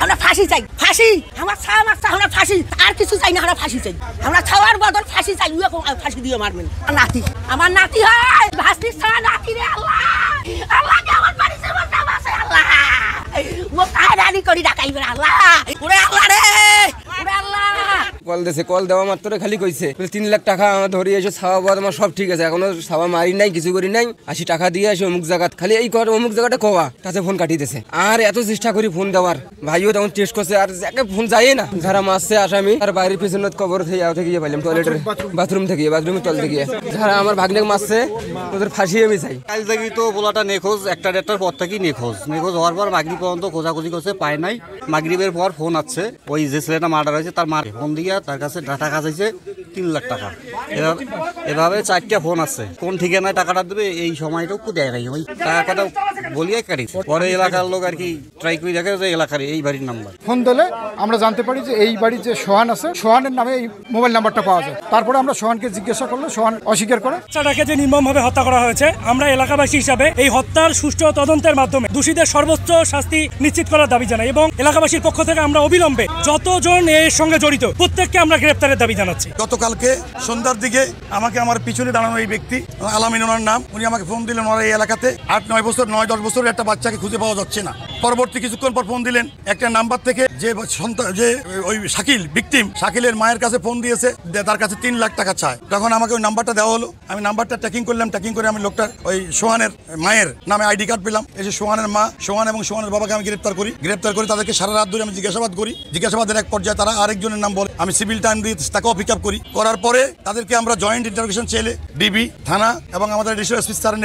আমরা ফাঁসি চাই, ফাঁসি। আমার আমরা ফাঁসি, আর কিছু চাই না, আমরা ফাঁসি চাই। আমরা খাওয়ার বদল ফাঁসি চাই, ফাঁসি দিয়ে মারবেন। নাতি, আমার নাতি হয়, ভাস্তি ছাড়া নাতি রে। আল্লাহ আল্লাহ আমার বাড়ি আছে, আল্লাহ ও কাহিনী করি ডাকাইবে। আল্লাহ ওরে আল্লাহ রে, ওরে আল্লাহ। কল দিয়েছে, কল দেওয়া মাত্র খালি কইছে 3 লাখ টাকা আমার ধরে এসে ছাওয়া বাদ আমার সব ঠিক আছে, এখনো ছাওয়া মারি নাই, কিছু করি নাই, 80 টাকা দিয়ে আসে অমুক জায়গাত, খালি এই কর অমুক জায়গাটা কোয়া তাতে ফোন কাটি দিয়েছে। আর এত চেষ্টা করি ফোন দেওয়ার, ভাইও তখন টেস্ট করছে, আর যাকে ফোন যায় না, যারা মারছে আসামি আর বাইরের পিছনে কবর থেকে গিয়ে পাইলাম, টয়লেটের বাথরুম থেকে, বাথরুমের তল থেকে, যারা আমার ভাগ্নে মারছে ওদের ফাঁসি আমি চাই। কাল থেকে তো বলাটা নেখোঁজ, একটা দেড়টার পর থেকেই নেখোঁজ হওয়ার পর মাগরিব পর্যন্ত খোঁজাখুঁজি করছে, পায় নাই। মাগরিবের পর ফোন আসছে, ওই যে ছেলেটা মার্ডার হয়েছে তার মার ফোন দিয়ে তার কাছে টাকা চাইছে 3 লাখ টাকা। এভাবে 4টা ফোন আসছে, কোন ঠিকানায় টাকাটা দেবে এই সময়টুকু দেয় নাই, ওই টাকাটা বলিয়ে কাটিছে। পরে এলাকার লোক আর কি ট্রাই করে দেখে যে এলাকার এই বাড়ির নাম্বার ফোন দিলে আমরা জানতে পারি যে এই বাড়ির যে সোহান আছে, সোহানের নামে এই মোবাইল নাম্বারটা পাওয়া যায়। তারপরে আমরা সোহানকে জিজ্ঞাসা করলে সোহান অস্বীকার করে। বাচ্চাটাকে যে নির্মমভাবে হত্যা করা হয়েছে, আমরা এলাকাবাসী হিসাবে এই হত্যার সুষ্ঠু তদন্তের মাধ্যমে দোষীদের সর্বোচ্চ শাস্তি নিশ্চিত করার দাবি জানাই, এবং এলাকাবাসীর পক্ষ থেকে আমরা অবিলম্বে যতজন এর সঙ্গে জড়িত প্রত্যেককে আমরা গ্রেপ্তারের দাবি জানাচ্ছি। গতকালকে সন্ধ্যার দিকে আমাকে আমার পিছনে দাঁড়ানো এই ব্যক্তি আলামিন ওনার নাম, উনি আমাকে ফোন দিলেন, ওনার এই এলাকাতে 8-9 বছর 9-10 বছরের একটা বাচ্চাকে খুঁজে পাওয়া যাচ্ছে না। পরবর্তী কিছুক্ষণ পর ফোন দিলেন একটা নাম্বার থেকে, যে ওই শাকিল ভিকটিম, শাকিলের মায়ের কাছে ফোন দিয়েছে, তার কাছে 3 লাখ টাকা চায়। তখন আমাকে ওই নাম্বারটা দেওয়া হলো, আমি নাম্বারটা ট্র্যাকিং করলাম, ট্র্যাকিং করে আমি লোকটার ওই সোহানের মায়ের নামে আইডি কার্ড পেলাম। এই যে সোহানের মা, সোহান এবং সোহানের বাবাকে আমি গ্রেপ্তার করে তাদেরকে সারা রাত ধরে আমি জিজ্ঞাসাবাদ করি। জিজ্ঞাসাবাদের এক পর্যায়ে তারা আরেকজনের নাম বলে, আমি সিভিল টাইম দিয়ে তাকেও পিক আপ করি। করার পরে তাদেরকে আমরা জয়েন্ট ইন্টারোগেশন চেলে ডিবি থানা এবং আমাদের এসপি স্যারের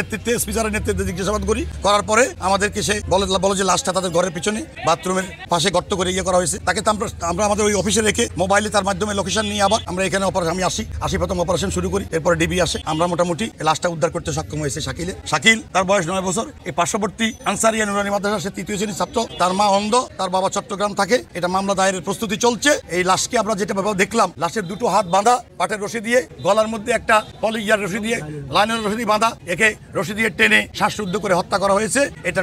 নেতৃত্বে জিজ্ঞাসাবাদ করি। করার পরে আমাদেরকে সে বলে যে লাশটা তাদের ঘরের পিছনে বাথরুমের পাশে গর্ত করে করা হয়েছে। তাকে তো আমরা আমাদের ওই অফিসে রেখে মোবাইলে তার মাধ্যমে লোকেশন নিয়ে আবার আমরা এখানে আমি আসি প্রথম অপারেশন শুরু করি, এরপরে ডিবি আসে। আমরা মোটামুটি লাশটা উদ্ধার করতে সক্ষম হয়েছে। শাকিল তার বয়স 9 বছর, এই পার্শ্ববর্তী আনসারিয়া নুরানি মাদ্রাসা, সে 3য় শ্রেণীর ছাত্র, তার মা অন্ধ, তার বাবা চট্টগ্রাম থাকে। এটা মামলা দায়েরের প্রস্তুতি চলছে। এই লাশকে আমরা যেটা দেখলাম, লাশের 2টো হাত বাঁধা পাটের রশি দিয়ে, গলার মধ্যে একটা পলিয়ার রশি দিয়ে, লাইনের রশি দিয়ে বাঁধা, একে রশি দিয়ে টেনে শ্বাসরুদ্ধ করে হত্যা করা হয়েছে। এটা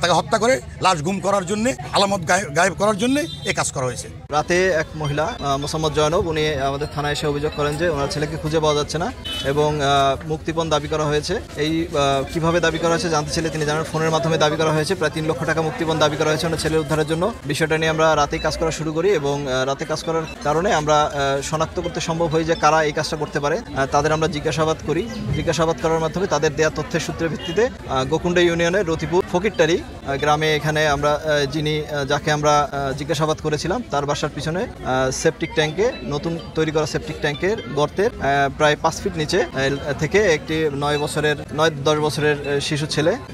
তাকে হত্যা করে লাশ গুম করার জন্য, আলামত গায়েব করার জন্য এই কাজ করা হয়েছে। রাতে এক মহিলা মোসাম্মদ জয়নব, উনি আমাদের থানায় এসে অভিযোগ করেন যে ওনার ছেলেকে খুঁজে পাওয়া যাচ্ছে না এবং মুক্তিপণ দাবি করা হয়েছে। এই কিভাবে দাবি করা হয়েছে জানতে চাইলে তিনি জানান ফোনের মাধ্যমে দাবি করা হয়েছে, প্রায় 3 লক্ষ টাকা মুক্তিপণ দাবি করা হয়েছে ওনার ছেলের উদ্ধারের জন্য। বিষয়টা নিয়ে আমরা রাতেই কাজ করা শুরু করি এবং রাতে কাজ করার কারণে আমরা শনাক্ত করতে সম্ভব হয় যে কারা এই কাজটা করতে পারে। তাদের আমরা জিজ্ঞাসাবাদ করি, জিজ্ঞাসাবাদ করার মাধ্যমে তাদের দেয়া তথ্যের সূত্রের ভিত্তিতে গোকুন্ডা ইউনিয়নের রতিপুর ফকিরটারি গ্রামে এখানে আমরা যাকে আমরা জিজ্ঞাসাবাদ করেছিলাম তার বাসার পিছনে সেপটিক ট্যাঙ্কে, নতুন তৈরি করা সেপটিক ট্যাঙ্কের গর্তের প্রায় 5 ফিট নিচে থেকে একটি 9-10 বছরের শিশু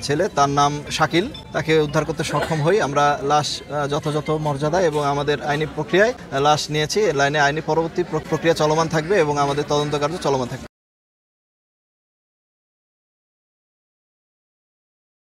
ছেলে তার নাম শাকিল, তাকে উদ্ধার করতে সক্ষম হই। আমরা লাশ যথাযথ মর্যাদা এবং আমাদের আইনি প্রক্রিয়ায় লাশ নিয়েছি। লাইনে আইনি পরবর্তী প্রক্রিয়া চলমান থাকবে এবং আমাদের তদন্ত কার্য চলমান থাকবে।